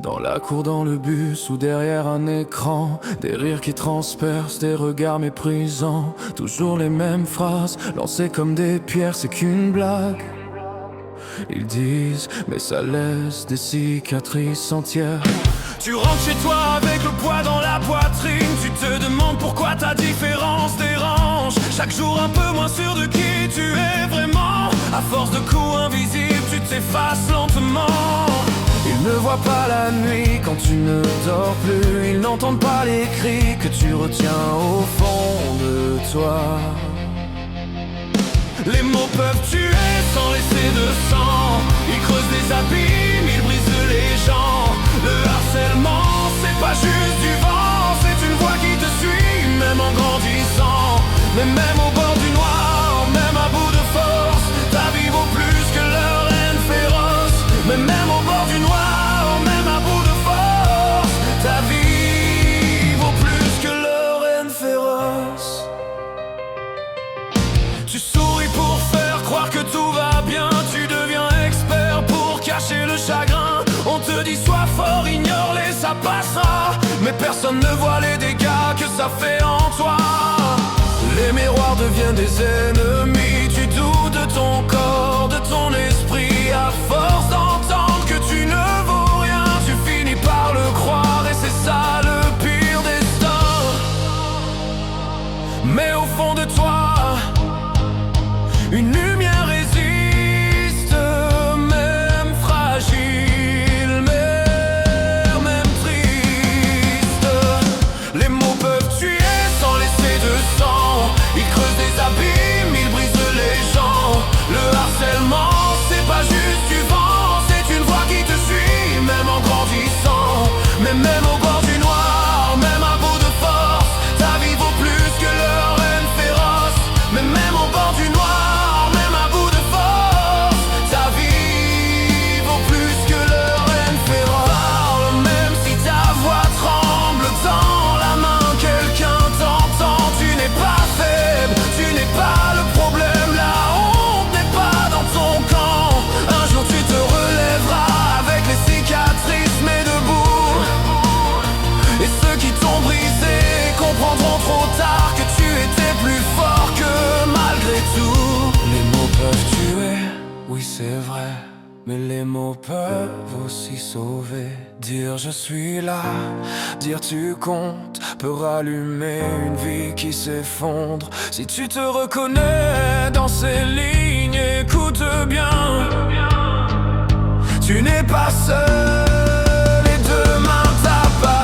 Dans la cour, dans le bus ou derrière un écran, des rires qui transpercent, des regards méprisants. Toujours les mêmes phrases, lancées comme des pierres, c'est qu'une blague. Ils disent, mais ça laisse des cicatrices entières. Tu rentres chez toi avec le poids dans la poitrine. Tu te demandes pourquoi ta différence dérange. Chaque jour un peu moins sûr de qui tu es vraiment. À force de coups invisibles, tu t'effaces lentement. Ils ne voient pas la nuit quand tu ne dors plus. Ils n'entendent pas les cris que tu retiens au fond de toi. Les mots peuvent tuer sans laisser de sang. Ils creusent des abîmes, ils brisent les gens. Le harcèlement, c'est pas juste du vent. C'est une voix qui te suit, même en grandissant. Mais même au bord du noir, même à bout de force, ta vie vaut plus que leur haine féroce. Mais même au bord du noir, même à bout de force, ta vie vaut plus que leur haine féroce. Tu souris pour faire croire que tout va bien. Tu deviens expert pour cacher le chagrin. On te dit sois fort, ignore-les, ça passera. Mais personne ne voit les dégâts que ça fait en toi. Les miroirs deviennent des ennemis. Tu doutes de ton corps, de ton esprit. À force d'entendre que tu ne vaux rien, tu finis par le croire. Et c'est ça le pire destin. Mais au fond de toi, une lumière résiste, même fragile, même triste. Les mots peuvent tuer sans laisser de sang. Ils creusent des abîmes, ils brisent les gens. Le harcèlement, c'est pas juste du vent. C'est une voix qui te suit, même en grandissant. Mais même au bord du noir, même à bout de force, ta vie vaut plus que leur haine féroce. Mais même au bord du noir, trop tard que tu étais plus fort que malgré tout. Les mots peuvent tuer, oui c'est vrai, mais les mots peuvent aussi sauver. Dire je suis là, dire tu comptes, peut rallumer une vie qui s'effondre. Si tu te reconnais dans ces lignes, écoute bien. Tu n'es pas seul et demain t'appartient.